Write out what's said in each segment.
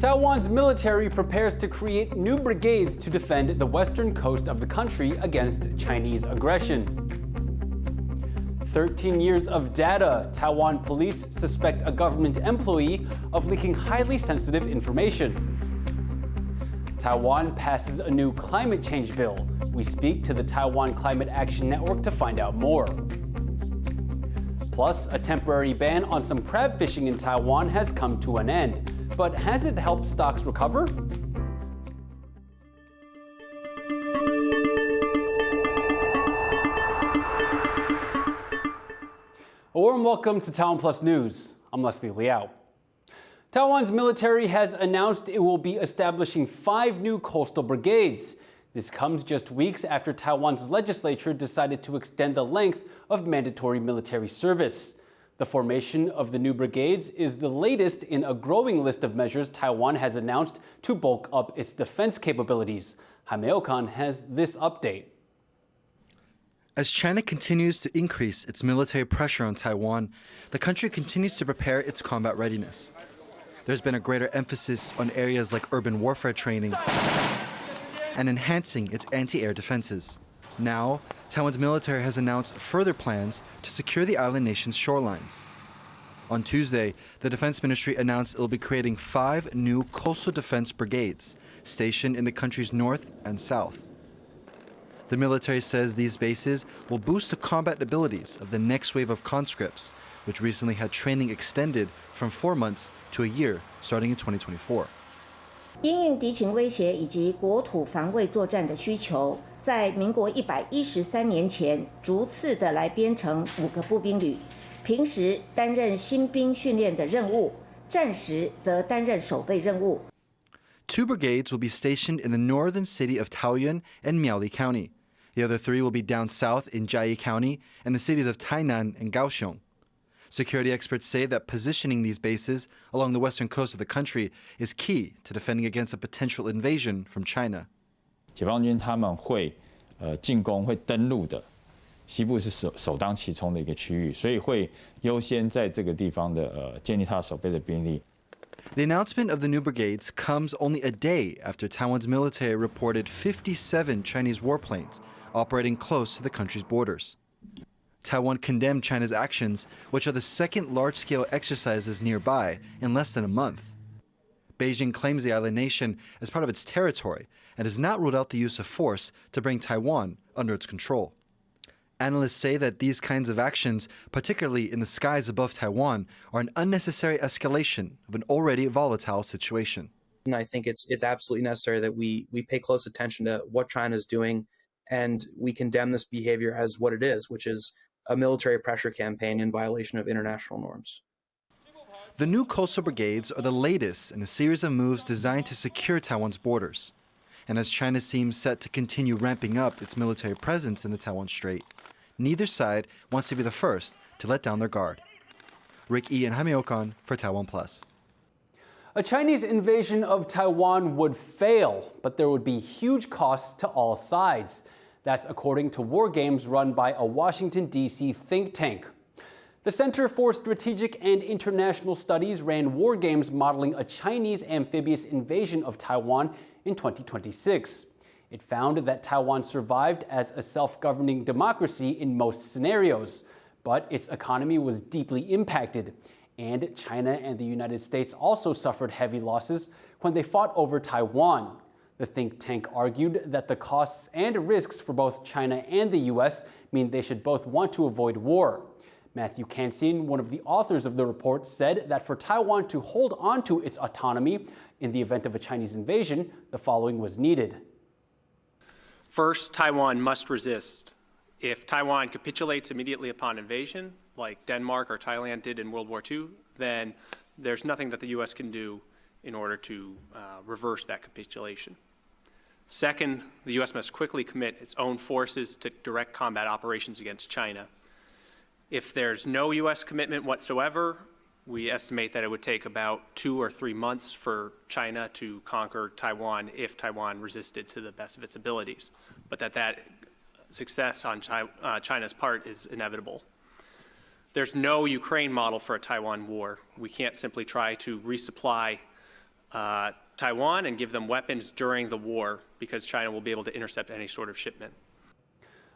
Taiwan's military prepares to create new brigades to defend the western coast of the country against Chinese aggression. 13 years of data. Taiwan police suspect a government employee of leaking highly sensitive information. Taiwan passes a new climate change bill. We speak to the Taiwan Climate Action Network to find out more. Plus, a temporary ban on some crab fishing in Taiwan has come to an end. But has it helped stocks recover? A warm welcome to TaiwanPlus News. I'm Liao. Taiwan's military has announced it will be establishing 5 new coastal brigades. This comes just weeks after Taiwan's legislature decided to extend the length of mandatory military service. The formation of the new brigades is the latest in a growing list of measures Taiwan has announced to bulk up its defense capabilities. Hameokan has this update. As China continues to increase its military pressure on Taiwan, the country continues to prepare its combat readiness. There's been a greater emphasis on areas like urban warfare training and enhancing its anti-air defenses. Now, Taiwan's military has announced further plans to secure the island nation's shorelines. On Tuesday, the Defense Ministry announced it will be creating 5 new coastal defense brigades stationed in the country's north and south. The military says these bases will boost the combat abilities of the next wave of conscripts, which recently had training extended from 4 months to a year, starting in 2024. 因应敌情威胁以及国土防卫作战的需求，在民国113年前，逐次的来编成5个步兵旅，平时担任新兵训练的任务，战时则担任守备任务。2 brigades will be stationed in the northern city of Taoyuan and Miaoli County. The other 3 will be down south in Jiayi County and the cities of Tainan and Kaohsiung. Security experts say that positioning these bases along the western coast of the country is key to defending against a potential invasion from China. 解放军他们会进攻会登陆的，西部是首当其冲的一个区域，所以会优先在这个地方的建立他守备的兵力。 The announcement of the new brigades comes only a day after Taiwan's military reported 57 Chinese warplanes operating close to the country's borders. Taiwan condemned China's actions, which are the second large-scale exercises nearby in less than a month. Beijing claims the island nation as part of its territory and has not ruled out the use of force to bring Taiwan under its control. Analysts say that these kinds of actions, particularly in the skies above Taiwan, are an unnecessary escalation of an already volatile situation. And I think it's absolutely necessary that we pay close attention to what China is doing, and we condemn this behavior as what it is, which is a military pressure campaign in violation of international norms. The new coastal brigades are the latest in a series of moves designed to secure Taiwan's borders. And as China seems set to continue ramping up its military presence in the Taiwan Strait, neither side wants to be the first to let down their guard. Rick E. and Hameokan for TaiwanPlus. A Chinese invasion of Taiwan would fail, but there would be huge costs to all sides. That's according to war games run by a Washington, D.C. think tank. The Center for Strategic and International Studies ran war games modeling a Chinese amphibious invasion of Taiwan in 2026. It found that Taiwan survived as a self-governing democracy in most scenarios, but its economy was deeply impacted. And China and the United States also suffered heavy losses when they fought over Taiwan. The think tank argued that the costs and risks for both China and the U.S. mean they should both want to avoid war. Matthew Kansian, one of the authors of the report, said that for Taiwan to hold on to its autonomy in the event of a Chinese invasion, the following was needed. First, Taiwan must resist. If Taiwan capitulates immediately upon invasion, like Denmark or Thailand did in World War II, then there's nothing that the U.S. can do in order to reverse that capitulation. Second, the U.S. must quickly commit its own forces to direct combat operations against China. If there's no U.S. commitment whatsoever, we estimate that it would take about 2 or 3 months for China to conquer Taiwan if Taiwan resisted to the best of its abilities, but that success on China's part is inevitable. There's no Ukraine model for a Taiwan war. We can't simply try to resupply Taiwan and give them weapons during the war, because China will be able to intercept any sort of shipment.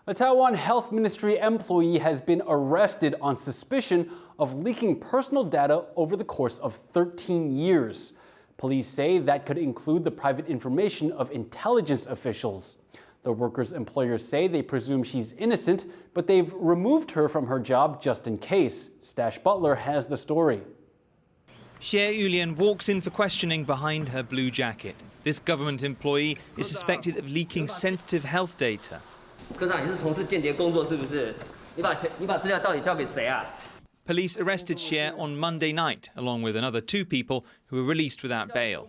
A Taiwan Health Ministry employee has been arrested on suspicion of leaking personal data over the course of 13 years. Police say that could include the private information of intelligence officials. The worker's employers say they presume she's innocent, but they've removed her from her job just in case. Stash Butler has the story. Xie Yulian walks in for questioning behind her blue jacket. This government employee is suspected of leaking sensitive health data. 科长，你是从事间谍工作是不是？你把资料到底交给谁啊？ Police arrested Xie on Monday night, along with another 2 people who were released without bail.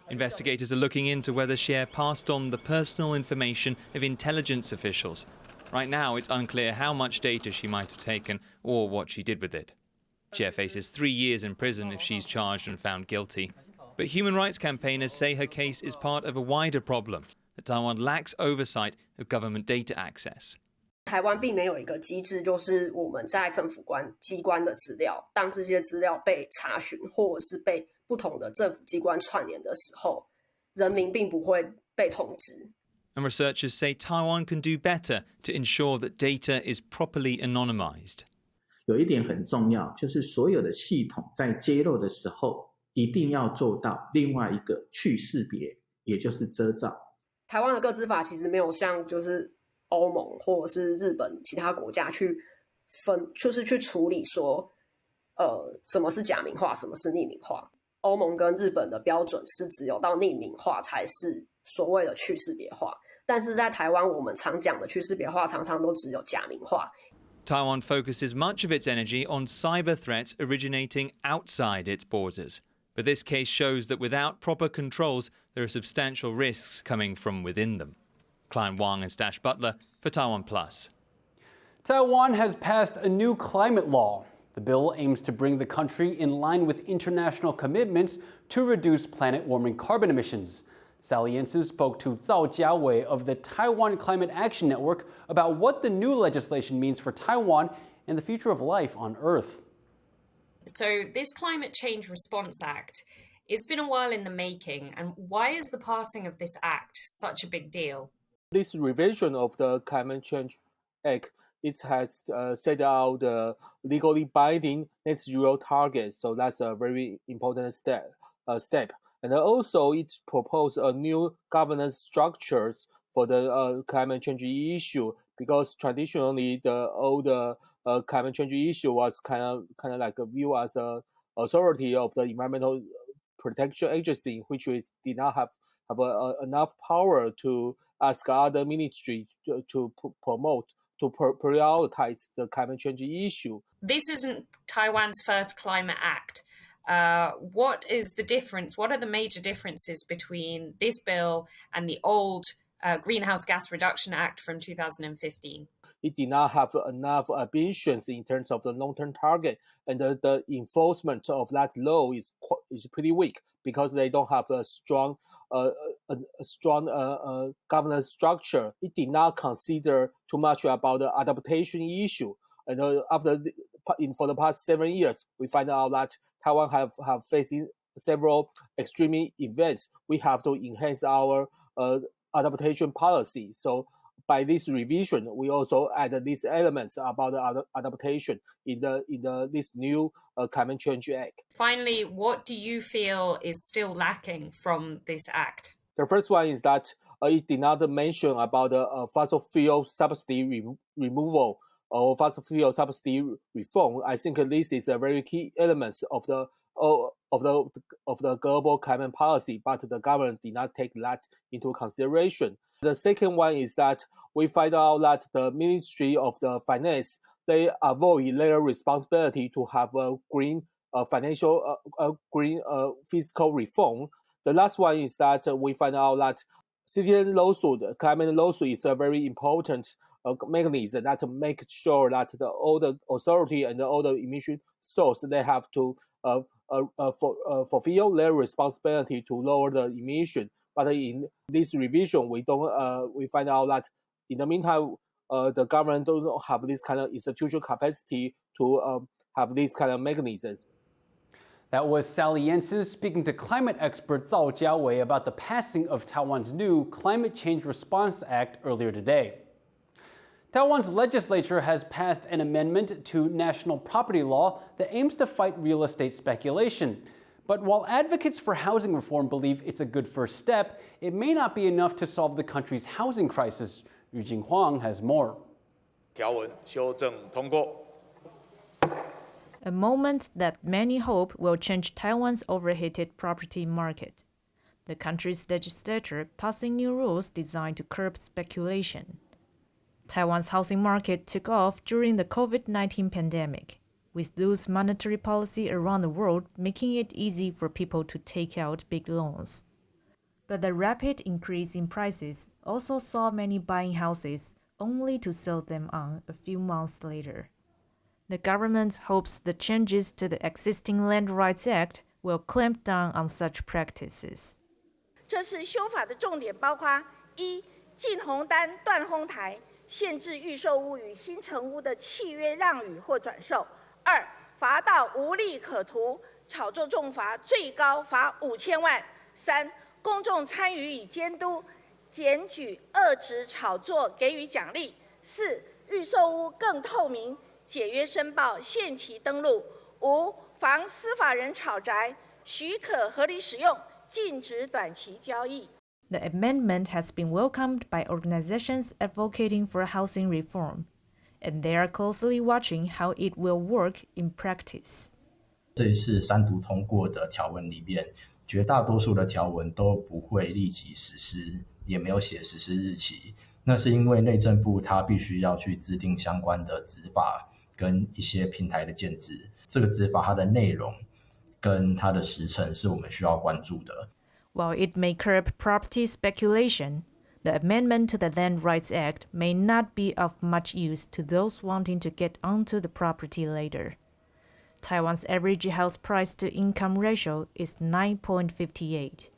Investigators are looking into whether Xie passed on the personal information of intelligence officials. Right now, it's unclear how much data she might have taken or what she did with it. Xie faces 3 years in prison if she's charged and found guilty. But human rights campaigners say her case is part of a wider problem, that Taiwan lacks oversight of government data access. 台湾并没有一个机制，就是我们在政府机关的资料，当这些资料被查询或者是被不同的政府机关串联的时候，人民并不会被通知。And researchers say Taiwan can do better to ensure that data is properly anonymized. 有一点很重要，就是所有的系统在揭露的时候，一定要做到另外一个去识别，也就是遮罩。台湾的个资法其实没有像就是欧盟或者是日本其他国家去就是去处理说，什么是假名化，什么是匿名化。欧盟跟日本的标准是只有到匿名化才是所谓的去识别化，但是在台湾我们常讲的去识别化，常常都只有假名化。Taiwan focuses much of its energy on cyber threats originating outside its borders. But this case shows that without proper controls, there are substantial risks coming from within them. Klein Wang and Stash Butler for TaiwanPlus. Taiwan has passed a new climate law. The bill aims to bring the country in line with international commitments to reduce planet-warming carbon emissions. Sally Yensen spoke to Zhao Jiawei of the Taiwan Climate Action Network about what the new legislation means for Taiwan and the future of life on Earth. So this Climate Change Response Act, it's been a while in the making, and why is the passing of this act such a big deal? This revision of the Climate Change Act, it has set out the legally binding net zero target, so that's a very important step. And also it proposed a new governance structures for the climate change issue, because traditionally the old climate change issue was kind of like a view as a authority of the Environmental Protection Agency, which did not have enough power to ask other ministries to promote, to prioritize the climate change issue. This isn't Taiwan's first climate act. What is the difference? What are the major differences between this bill and the old Greenhouse Gas Reduction Act from 2015? It did not have enough ambitions in terms of the long-term target, and the enforcement of that law is pretty weak because they don't have a strong governance structure. It did not consider too much about the adaptation issue, and for the past 7 years, we find out that Taiwan have facing several extreme events. We have to enhance our adaptation policy. So by this revision, we also add these elements about the adaptation in this new Climate Change Act. Finally, what do you feel is still lacking from this act? The first one is that it did not mention about the fossil fuel subsidy removal or fossil fuel subsidy reform. I think this is a very key element of the global climate policy, but the government did not take that into consideration. The second one is that we find out that the Ministry of the Finance, they avoid their responsibility to have a green green fiscal reform. The last one is that we find out that citizen lawsuit, climate lawsuit is a very important mechanism that make sure that all the authority and all the emission source, they have to fulfill their responsibility to lower the emission. But in this revision, we find out that in the meantime, the government don't have this kind of institutional capacity to have these kind of mechanisms. That was Sally Jensen speaking to climate expert Zhao Jiawei about the passing of Taiwan's new Climate Change Response Act earlier today. Taiwan's legislature has passed an amendment to national property law that aims to fight real estate speculation. But while advocates for housing reform believe it's a good first step, it may not be enough to solve the country's housing crisis. Yu Jinghuang has more. 条文修正通过。 A moment that many hope will change Taiwan's overheated property market. The country's legislature passing new rules designed to curb speculation. Taiwan's housing market took off during the COVID-19 pandemic, with loose monetary policy around the world making it easy for people to take out big loans. But the rapid increase in prices also saw many buying houses only to sell them on a few months later. The government hopes the changes to the existing Land Rights Act will clamp down on such practices. 这次修法的重点包括：一、禁红单、断烘台，限制预售屋与新成屋的契约让与或转售；二、罚到无利可图，炒作重罚，最高罚5000万；三、公众参与与监督，检举遏制炒作，给予奖励；四、预售屋更透明。 解约申报、限期登录；五、防司法人炒宅，许可合理使用，禁止短期交易。 The amendment has been welcomed by organizations advocating for housing reform, and they are closely watching how it will work in practice. 这一次三读通过的条文里面，绝大多数的条文都不会立即实施，也没有写实施日期。那是因为内政部它必须要去制定相关的执法。 跟一些平台的建制，这个执法它的内容跟它的时程是我们需要关注的。While it may curb property speculation, the amendment to the Land Rights Act may not be of much use to those wanting to get onto the property later. Taiwan's average house price-to-income ratio is 9.58,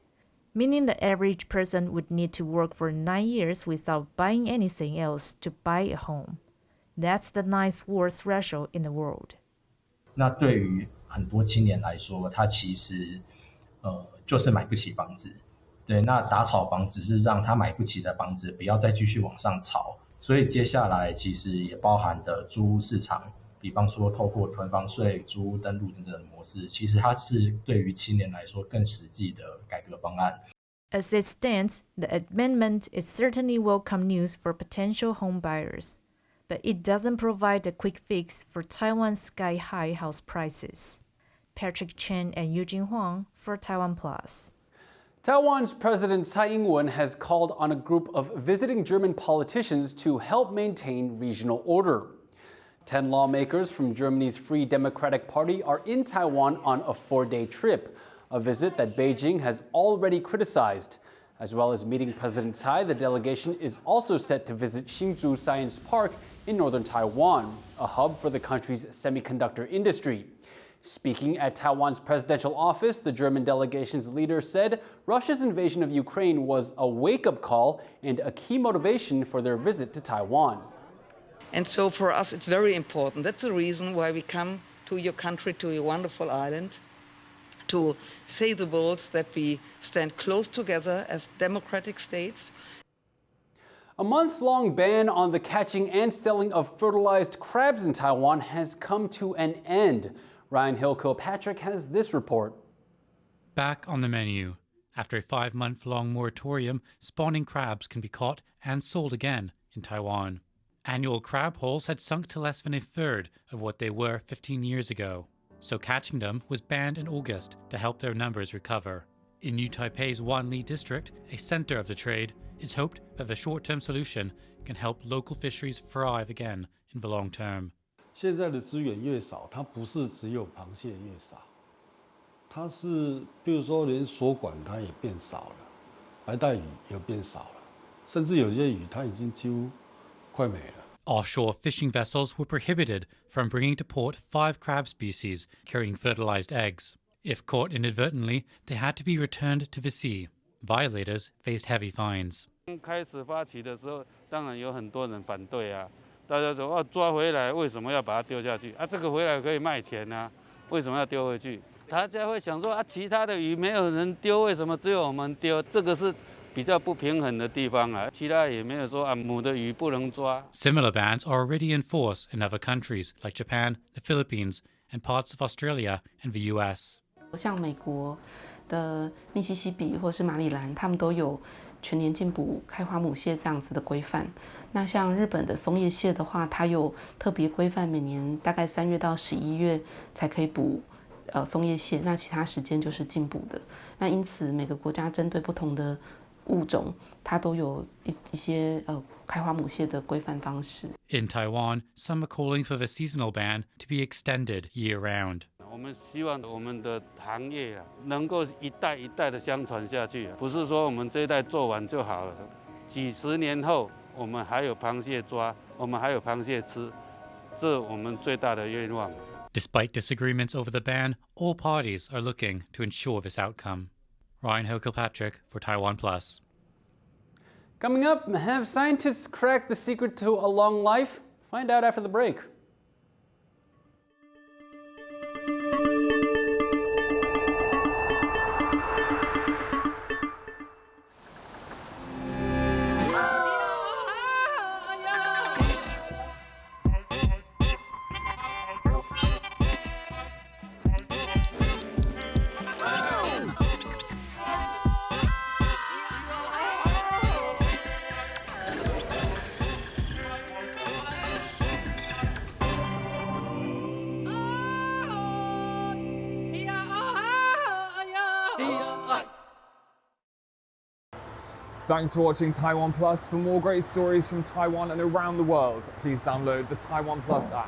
meaning the average person would need to work for 9 years without buying anything else to buy a home. That's the ninth worst ratio in the world. 那对于很多青年来说，他其实就是买不起房子。对，那打炒房只是让他买不起的房子不要再继续往上炒。所以接下来其实也包含的租屋市场，比方说透过囤房税、租屋登录等等的模式，其实它是对于青年来说更实际的改革方案。As it stands, the amendment is certainly welcome news for potential home buyers. But it doesn't provide a quick fix for Taiwan's sky-high house prices. Patrick Chen and Eugene Huang for TaiwanPlus. Taiwan's President Tsai Ing-wen has called on a group of visiting German politicians to help maintain regional order. 10 lawmakers from Germany's Free Democratic Party are in Taiwan on a 4-day trip, a visit that Beijing has already criticized. As well as meeting President Tsai, the delegation is also set to visit Hsinchu Science Park in northern Taiwan, a hub for the country's semiconductor industry. Speaking at Taiwan's presidential office, the German delegation's leader said Russia's invasion of Ukraine was a wake-up call and a key motivation for their visit to Taiwan. And so for us, it's very important. That's the reason why we come to your country, to your wonderful island, to say the world that we stand close together as democratic states. A months-long ban on the catching and selling of fertilized crabs in Taiwan has come to an end. Ryan Hill-Kilpatrick has this report. Back on the menu. After a 5-month-long moratorium, spawning crabs can be caught and sold again in Taiwan. Annual crab hauls had sunk to less than a third of what they were 15 years ago. So catching them was banned in August to help their numbers recover. In New Taipei's Wanli district, a center of the trade, it's hoped that the short-term solution can help local fisheries thrive again in the long term. 现在的资源越少，它不是只有螃蟹越少，它是比如说连锁管它也变少了，白带鱼也变少了，甚至有些鱼它已经几乎快没了。 Offshore fishing vessels were prohibited from bringing to port 5 crab species carrying fertilized eggs. If caught inadvertently, they had to be returned to the sea. Violators faced heavy fines. 开始发起的时候，当然有很多人反对啊，大家说抓回来为什么要把它丢下去啊？这个回来可以卖钱啊，为什么要丢回去？大家会想说啊，其他的鱼没有人丢，为什么只有我们丢？这个是比较不平衡的地方啊。其他也没有说啊，母的鱼不能抓。Similar bans are already in force in other countries like Japan, the Philippines, and parts of Australia and the US. 像美国的密西西比或是马里兰，他们都有全年禁捕开花母蟹这样子的规范。那像日本的松叶蟹的话，它有特别规范，每年大概3月到11月才可以捕松叶蟹，那其他时间就是禁捕的。那因此每个国家针对不同的物种，它都有一些开花母蟹的规范方式。In Taiwan, some are calling for the seasonal ban to be extended year-round. 我们希望我们的行业啊，能够一代一代的相传下去，不是说我们这一代做完就好了。几十年后，我们还有螃蟹抓，我们还有螃蟹吃，这是我们最大的愿望。Despite disagreements over the ban, all parties are looking to ensure this outcome. Ryan Kilpatrick for TaiwanPlus. Coming up, have scientists cracked the secret to a long life? Find out after the break. Thanks for watching Taiwan Plus. For more great stories from Taiwan and around the world, please download the Taiwan Plus app.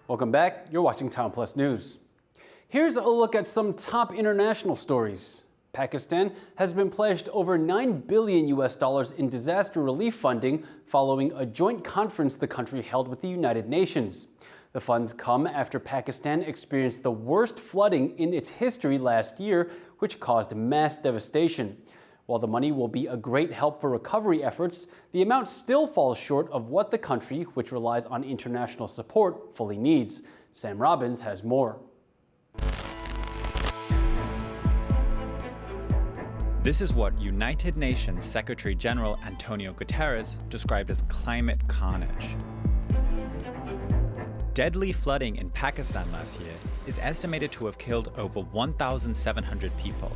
Welcome back. You're watching TaiwanPlus News. Here's a look at some top international stories. Pakistan has been pledged over $9 billion in disaster relief funding following a joint conference the country held with the United Nations. The funds come after Pakistan experienced the worst flooding in its history last year, which caused mass devastation. While the money will be a great help for recovery efforts, the amount still falls short of what the country, which relies on international support, fully needs. Sam Robbins has more. This is what United Nations Secretary General Antonio Guterres described as climate carnage. Deadly flooding in Pakistan last year is estimated to have killed over 1,700 people,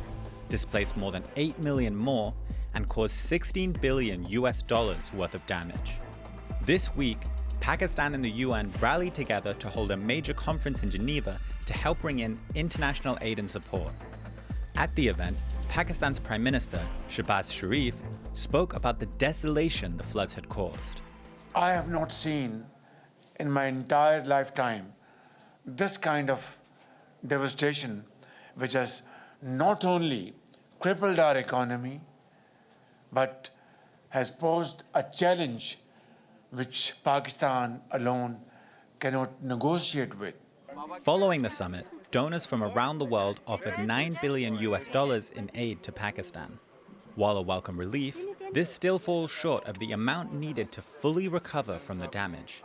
displaced more than 8 million more, and caused $16 billion worth of damage. This week, Pakistan and the UN rallied together to hold a major conference in Geneva to help bring in international aid and support. At the event, Pakistan's Prime Minister, Shehbaz Sharif, spoke about the desolation the floods had caused. I have not seen in my entire lifetime this kind of devastation, which has not only crippled our economy, but has posed a challenge which Pakistan alone cannot negotiate with. Following the summit, donors from around the world offered $9 billion in aid to Pakistan. While a welcome relief, this still falls short of the amount needed to fully recover from the damage.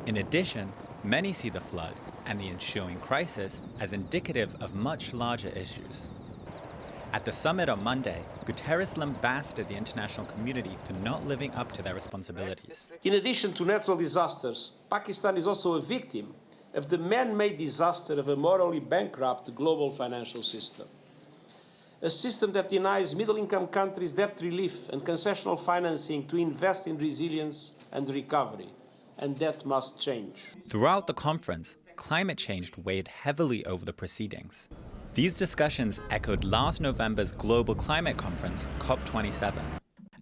In addition, many see the flood and the ensuing crisis as indicative of much larger issues. At the summit on Monday, Guterres lambasted the international community for not living up to their responsibilities. In addition to natural disasters, Pakistan is also a victim of the man-made disaster of a morally bankrupt global financial system. A system that denies middle-income countries debt relief and concessional financing to invest in resilience and recovery. And that must change. Throughout the conference, climate change weighed heavily over the proceedings. These discussions echoed last November's global climate conference, COP27.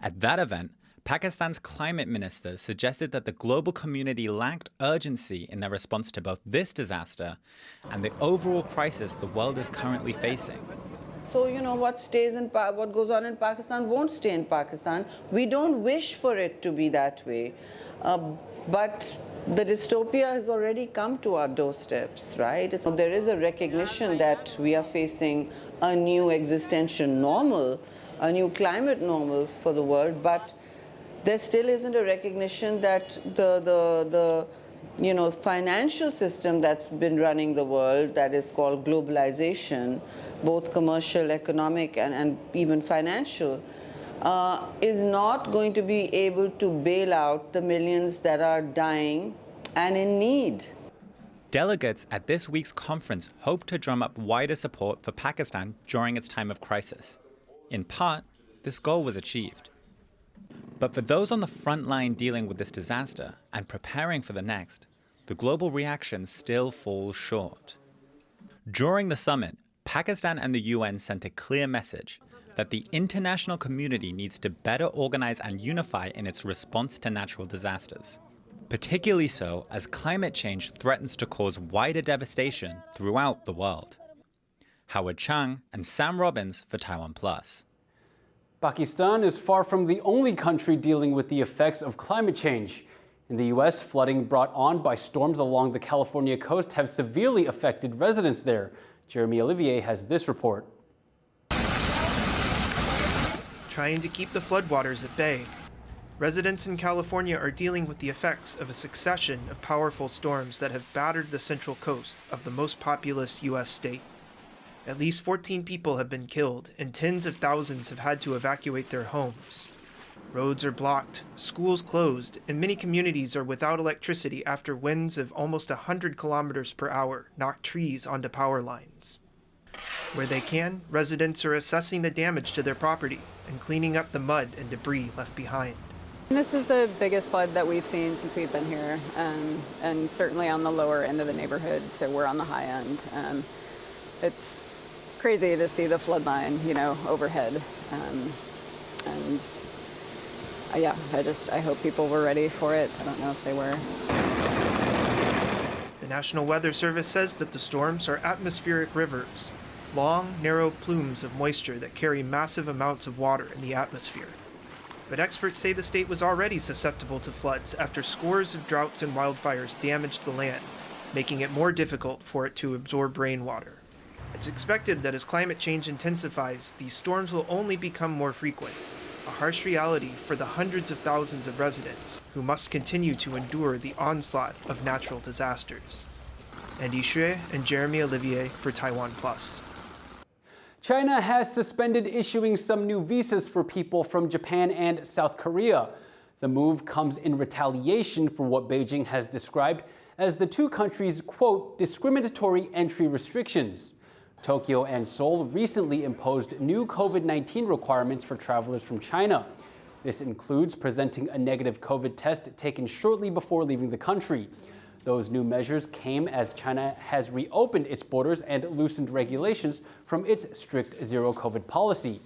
At that event, Pakistan's climate minister suggested that the global community lacked urgency in their response to both this disaster and the overall crisis the world is currently facing. So, what goes on in Pakistan won't stay in Pakistan. We don't wish for it to be that way. But the dystopia has already come to our doorsteps, right? So there is a recognition that we are facing a new existential normal, a new climate normal for the world, but there still isn't a recognition that the financial system that's been running the world, that is called globalization, both commercial, economic, and even financial, is not going to be able to bail out the millions that are dying and in need. Delegates at this week's conference hope to drum up wider support for Pakistan during its time of crisis. In part, this goal was achieved. But for those on the front line dealing with this disaster and preparing for the next, the global reaction still falls short. During the summit, Pakistan and the UN sent a clear message that the international community needs to better organize and unify in its response to natural disasters, particularly so as climate change threatens to cause wider devastation throughout the world. Howard Chang and Sam Robbins for TaiwanPlus. Pakistan is far from the only country dealing with the effects of climate change. In the U.S., flooding brought on by storms along the California coast have severely affected residents there. Jeremy Olivier has this report. Trying to keep the floodwaters at bay, residents in California are dealing with the effects of a succession of powerful storms that have battered the central coast of the most populous U.S. state. At least 14 people have been killed, and tens of thousands have had to evacuate their homes. Roads are blocked, schools closed, and many communities are without electricity after winds of almost 100 kilometers per hour knock trees onto power lines. Where they can, residents are assessing the damage to their property and cleaning up the mud and debris left behind. This is the biggest flood that we've seen since we've been here, and certainly on the lower end of the neighborhood, so we're on the high end. It's crazy to see the flood line, overhead. I hope people were ready for it. I don't know if they were. The National Weather Service says that the storms are atmospheric rivers, long, narrow plumes of moisture that carry massive amounts of water in the atmosphere. But experts say the state was already susceptible to floods after scores of droughts and wildfires damaged the land, making it more difficult for it to absorb rainwater. It's expected that as climate change intensifies, these storms will only become more frequent, a harsh reality for the hundreds of thousands of residents who must continue to endure the onslaught of natural disasters. Andy Xue and Jeremy Olivier for TaiwanPlus. China has suspended issuing some new visas for people from Japan and South Korea. The move comes in retaliation for what Beijing has described as the two countries' quote, discriminatory entry restrictions. Tokyo and Seoul recently imposed new COVID-19 requirements for travelers from China. This includes presenting a negative COVID test taken shortly before leaving the country. Those new measures came as China has reopened its borders and loosened regulations from its strict zero-COVID policy.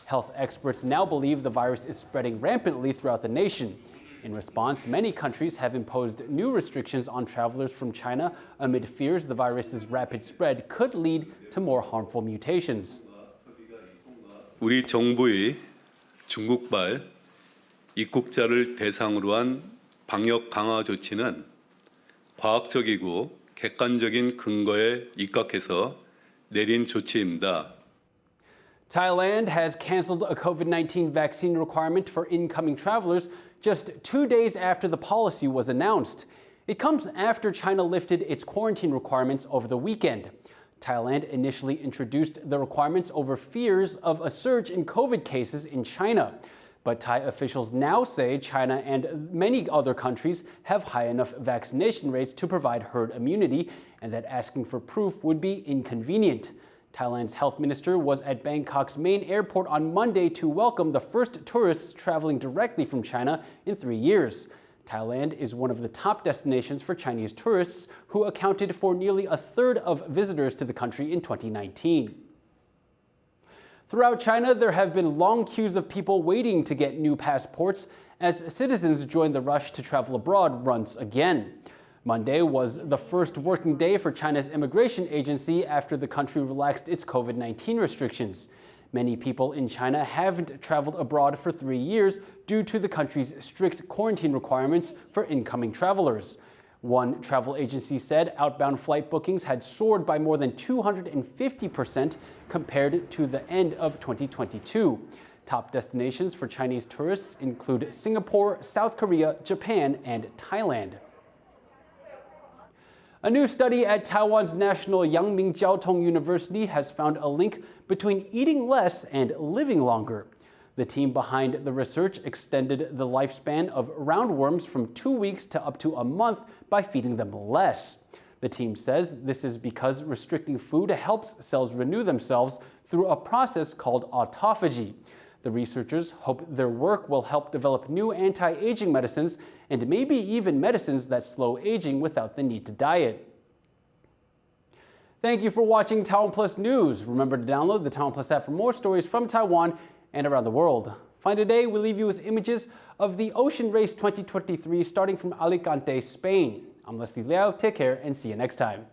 Health experts now believe the virus is spreading rampantly throughout the nation. In response, many countries have imposed new restrictions on travelers from China amid fears the virus's rapid spread could lead to more harmful mutations. 우리 정부의 중국발 입국자를 대상으로 한 방역 강화 조치는 과학적이고 객관적인 근거에 입각해서 내린 조치입니다. Thailand has canceled a COVID-19 vaccine requirement for incoming travelers just 2 days after the policy was announced. It comes after China lifted its quarantine requirements over the weekend. Thailand initially introduced the requirements over fears of a surge in COVID cases in China. But Thai officials now say China and many other countries have high enough vaccination rates to provide herd immunity, and that asking for proof would be inconvenient. Thailand's health minister was at Bangkok's main airport on Monday to welcome the first tourists traveling directly from China in 3 years. Thailand is one of the top destinations for Chinese tourists, who accounted for nearly a third of visitors to the country in 2019. Throughout China, there have been long queues of people waiting to get new passports as citizens join the rush to travel abroad once again. Monday was the first working day for China's immigration agency after the country relaxed its COVID-19 restrictions. Many people in China haven't traveled abroad for 3 years due to the country's strict quarantine requirements for incoming travelers. One travel agency said outbound flight bookings had soared by more than 250% compared to the end of 2022. Top destinations for Chinese tourists include Singapore, South Korea, Japan, and Thailand. A new study at Taiwan's National Yangming Jiaotong University has found a link between eating less and living longer. The team behind the research extended the lifespan of roundworms from 2 weeks to up to a month by feeding them less. The team says this is because restricting food helps cells renew themselves through a process called autophagy. The researchers hope their work will help develop new anti-aging medicines and maybe even medicines that slow aging without the need to diet. Thank you for watching TaiwanPlus News. Remember to download the TaiwanPlus app for more stories from Taiwan and around the world. Finally today, we leave you with images of the Ocean Race 2023 starting from Alicante, Spain. I'm Leslie Liao. Take care and see you next time.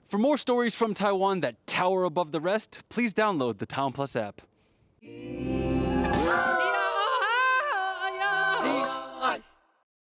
For more stories from Taiwan that tower above the rest, please download the TaiwanPlus app.